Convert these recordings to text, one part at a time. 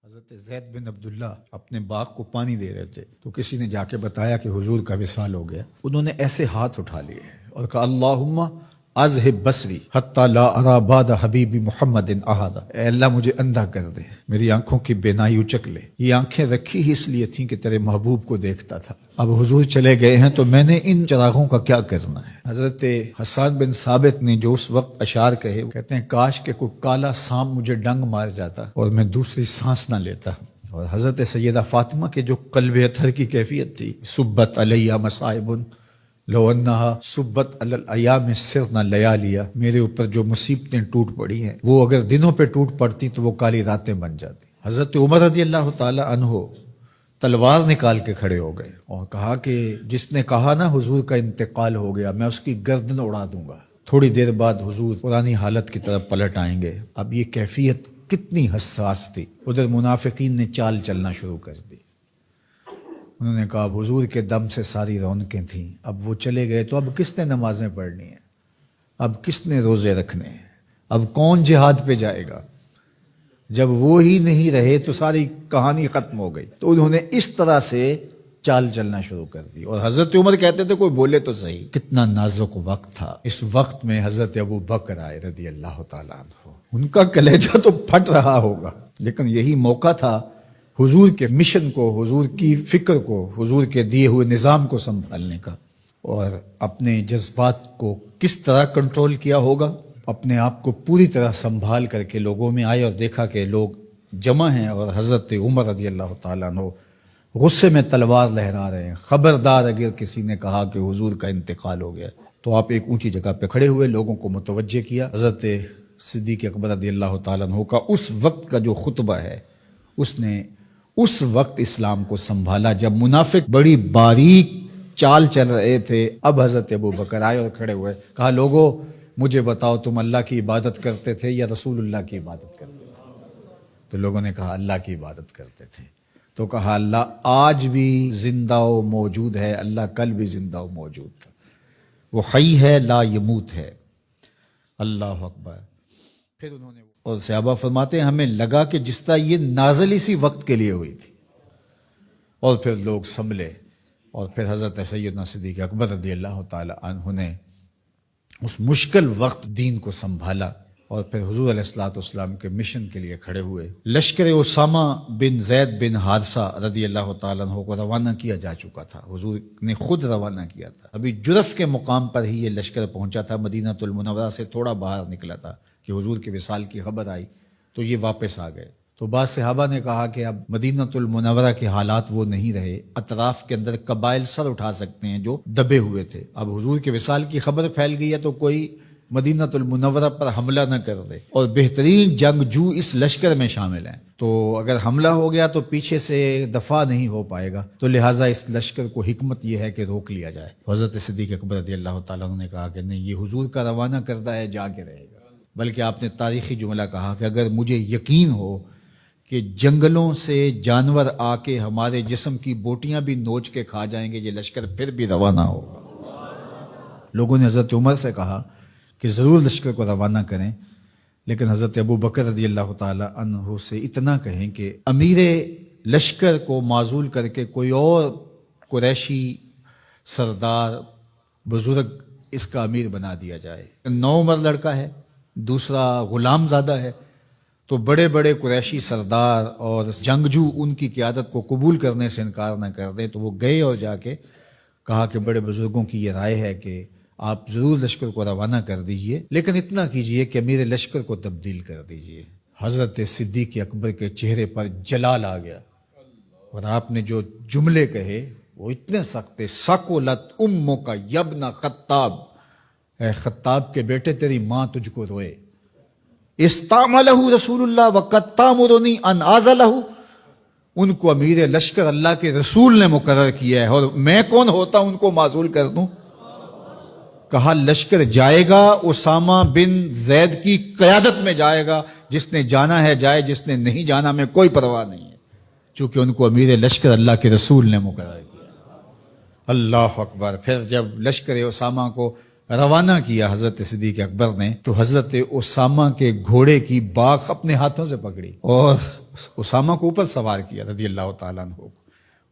حضرت زید بن عبداللہ اپنے باغ کو پانی دے رہے تھے تو کسی نے جا کے بتایا کہ حضور کا وصال ہو گیا. انہوں نے ایسے ہاتھ اٹھا لیے اور کہا اللہم اذہب بصری حتی لا ارا بعد حبیبی محمد احدا. اے اللہ مجھے اندھا کر دے، میری آنکھوں کی بینائی اچک لے. یہ آنکھیں رکھی ہی اس لیے تھیں کہ تیرے محبوب کو دیکھتا تھا. اب حضور چلے گئے ہیں تو میں نے ان چراغوں کا کیا کرنا ہے. حضرت حسان بن ثابت نے جو اس وقت اشعار کہے، وہ کہتے ہیں کاش کہ کوئی کالا سانپ مجھے ڈنگ مار جاتا اور میں دوسری سانس نہ لیتا. اور حضرت سیدہ فاطمہ کے جو قلب اطہر کی کیفیت تھی، سبت علیہ مصائب لو انہا سبت علی الایام سرنا لیالیا، میرے اوپر جو مصیبتیں ٹوٹ پڑی ہیں وہ اگر دنوں پہ ٹوٹ پڑتی تو وہ کالی راتیں بن جاتی. حضرت عمر رضی اللہ تعالی عنہ تلوار نکال کے کھڑے ہو گئے اور کہا کہ جس نے کہا نا حضور کا انتقال ہو گیا میں اس کی گردن اڑا دوں گا. تھوڑی دیر بعد حضور پرانی حالت کی طرف پلٹ آئیں گے. اب یہ کیفیت کتنی حساس تھی. ادھر منافقین نے چال چلنا شروع کر دی. انہوں نے کہا اب حضور کے دم سے ساری رونقیں تھیں، اب وہ چلے گئے تو اب کس نے نمازیں پڑھنی ہیں، اب کس نے روزے رکھنے ہیں، اب کون جہاد پہ جائے گا. جب وہ ہی نہیں رہے تو ساری کہانی ختم ہو گئی. تو انہوں نے اس طرح سے چال چلنا شروع کر دی. اور حضرت عمر کہتے تھے کوئی بولے تو صحیح. کتنا نازک وقت تھا. اس وقت میں حضرت ابو بکر آئے رضی اللہ تعالیٰ عنہ. ان کا کلیجہ تو پھٹ رہا ہوگا، لیکن یہی موقع تھا حضور کے مشن کو، حضور کی فکر کو، حضور کے دیے ہوئے نظام کو سنبھالنے کا. اور اپنے جذبات کو کس طرح کنٹرول کیا ہوگا. اپنے آپ کو پوری طرح سنبھال کر کے لوگوں میں آئے اور دیکھا کہ لوگ جمع ہیں اور حضرت عمر رضی اللہ تعالیٰ عنہ غصے میں تلوار لہرا رہے ہیں. خبردار اگر کسی نے کہا کہ حضور کا انتقال ہو گیا. تو آپ ایک اونچی جگہ پہ کھڑے ہوئے، لوگوں کو متوجہ کیا. حضرت صدیق اکبر رضی اللہ تعالیٰ عنہ کا اس وقت کا جو خطبہ ہے، اس نے اس وقت اسلام کو سنبھالا جب منافق بڑی باریک چال چل رہے تھے. اب حضرت ابو بکر آئے اور کھڑے ہوئے، کہا لوگو مجھے بتاؤ تم اللہ کی عبادت کرتے تھے یا رسول اللہ کی عبادت کرتے تھے. تو لوگوں نے کہا اللہ کی عبادت کرتے تھے. تو کہا اللہ آج بھی زندہ و موجود ہے، اللہ کل بھی زندہ و موجود تھا، وہ حی ہے لا یموت ہے. اللہ اکبر. پھر انہوں نے اور صحابہ فرماتے ہیں ہمیں لگا کہ جس طرح یہ نازل اسی وقت کے لیے ہوئی تھی. اور پھر لوگ سنبھلے اور پھر حضرت سیدنا صدیق اکبر رضی اللہ تعالی عنہ نے اس مشکل وقت دین کو سنبھالا اور پھر حضور علیہ الصلوۃ والسلام کے مشن کے لیے کھڑے ہوئے. لشکر اسامہ بن زید بن حارثہ رضی اللہ تعالیٰ عنہ کو روانہ کیا جا چکا تھا. حضور نے خود روانہ کیا تھا. ابھی جرف کے مقام پر ہی یہ لشکر پہنچا تھا. مدینہ المنورہ سے تھوڑا باہر نکلا تھا کہ حضور کے وصال کی خبر آئی تو یہ واپس آ گئے. تو بعض صحابہ نے کہا کہ اب مدینہ المنورہ کے حالات وہ نہیں رہے، اطراف کے اندر قبائل سر اٹھا سکتے ہیں جو دبے ہوئے تھے. اب حضور کے وصال کی خبر پھیل گئی ہے تو کوئی مدینہ المنورہ پر حملہ نہ کر دے. اور بہترین جنگجو اس لشکر میں شامل ہیں، تو اگر حملہ ہو گیا تو پیچھے سے دفاع نہیں ہو پائے گا. تو لہٰذا اس لشکر کو حکمت یہ ہے کہ روک لیا جائے. حضرت صدیق اکبر رضی اللہ تعالیٰ عنہ نے کہا کہ نہیں، یہ حضور کا روانہ کردہ ہے، جا کے رہے گا. بلکہ آپ نے تاریخی جملہ کہا کہ اگر مجھے یقین ہو کہ جنگلوں سے جانور آ کے ہمارے جسم کی بوٹیاں بھی نوچ کے کھا جائیں گے، یہ لشکر پھر بھی روانہ ہوگا. لوگوں نے حضرت عمر سے کہا کہ ضرور لشکر کو روانہ کریں، لیکن حضرت ابو بکر رضی اللہ تعالی عنہ سے اتنا کہیں کہ امیر لشکر کو معزول کر کے کوئی اور قریشی سردار بزرگ اس کا امیر بنا دیا جائے. 9 عمر لڑکا ہے، دوسرا غلام زادہ ہے، تو بڑے بڑے قریشی سردار اور جنگجو ان کی قیادت کو قبول کرنے سے انکار نہ کر دیں. تو وہ گئے اور جا کے کہا کہ بڑے بزرگوں کی یہ رائے ہے کہ آپ ضرور لشکر کو روانہ کر دیجئے، لیکن اتنا کیجئے کہ امیر لشکر کو تبدیل کر دیجئے. حضرت صدیق اکبر کے چہرے پر جلال آ گیا اور آپ نے جو جملے کہے وہ اتنے سخت تھے. ثقلت امک یبن خطاب، اے خطاب کے بیٹے تیری ماں تجھ کو روئے. استعملہ رسول اللہ وقد تامرنی ان اعزلہ، ان کو امیر لشکر اللہ کے رسول نے مقرر کیا ہے اور میں کون ہوتا ان کو معزول کر دوں. کہا لشکر جائے گا اسامہ بن زید کی قیادت میں جائے گا، جس نے جانا ہے جائے، جس نے نہیں جانا میں کوئی پرواہ نہیں ہے، چونکہ ان کو امیر لشکر اللہ کے رسول نے مقرر کیا. اللہ اکبر. پھر جب لشکر اسامہ کو روانہ کیا حضرت صدیق اکبر نے تو حضرت اسامہ کے گھوڑے کی باغ اپنے ہاتھوں سے پکڑی اور اسامہ کو اوپر سوار کیا رضی اللہ تعالیٰ عنہ کو،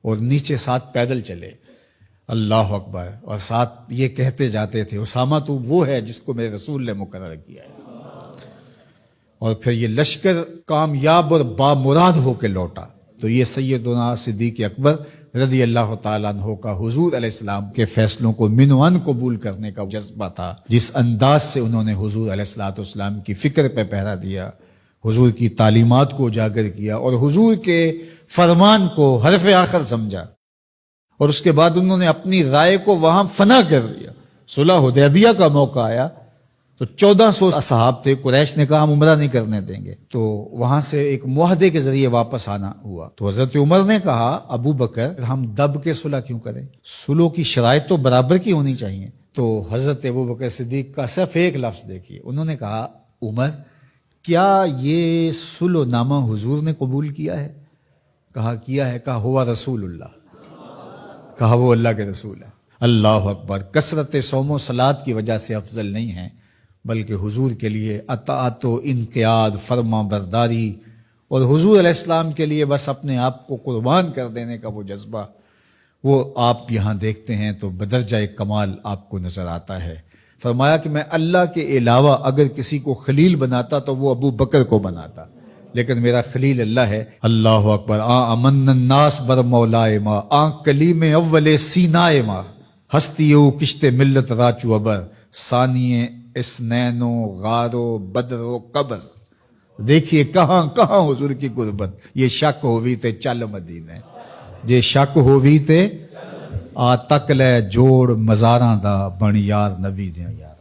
اور نیچے ساتھ پیدل چلے، اللہ اکبر، اور ساتھ یہ کہتے جاتے تھے اسامہ تو وہ ہے جس کو میرے رسول نے مقرر کیا ہے۔ اور پھر یہ لشکر کامیاب اور بامراد ہو کے لوٹا۔ تو یہ سیدنا صدیق اکبر رضی اللہ تعالیٰ عنہ کا حضور علیہ السلام کے فیصلوں کو من و عن قبول کرنے کا جذبہ تھا، جس انداز سے انہوں نے حضور علیہ السلام کی فکر پہ پہرا دیا، حضور کی تعلیمات کو اجاگر کیا اور حضور کے فرمان کو حرف آخر سمجھا، اور اس کے بعد انہوں نے اپنی رائے کو وہاں فنا کر دیا۔ صلح حدیبیہ کا موقع آیا تو 1400 اصحاب تھے، قریش نے کہا ہم عمرہ نہیں کرنے دیں گے، تو وہاں سے ایک معاہدے کے ذریعے واپس آنا ہوا۔ تو حضرت عمر نے کہا ابو بکر ہم دب کے صلح کیوں کریں، صلح کی شرائط تو برابر کی ہونی چاہیے۔ تو حضرت ابو بکر صدیق کا صرف ایک لفظ دیکھیے، انہوں نے کہا عمر کیا یہ صلح نامہ حضور نے قبول کیا ہے؟ کہا کیا ہے۔ کہا ہوا رسول اللہ، کہا وہ اللہ کے رسول ہے۔ اللہ اکبر، کثرت صوم و صلات کی وجہ سے افضل نہیں ہے، بلکہ حضور کے لیے اطاعت و انقیاد، فرما برداری، اور حضور علیہ السلام کے لیے بس اپنے آپ کو قربان کر دینے کا وہ جذبہ، وہ آپ یہاں دیکھتے ہیں تو بدرجہ کمال آپ کو نظر آتا ہے۔ فرمایا کہ میں اللہ کے علاوہ اگر کسی کو خلیل بناتا تو وہ ابو بکر کو بناتا، لیکن میرا خلیل اللہ ہے۔ اللہ اکبر، امن الناس بر مولائے ما، کلیم اول سینائے ما، ہستیو کشت ملت راچو ابر، ثانیے اسنینو غارو بدرو قبر۔ دیکھیے کہاں کہاں حضور کی قربت۔ یہ شک ہووی تے چل مدینے، جے شک ہووی تے آ تک لے جوڑ مزاراں دا بن یار نبی دیاں یار۔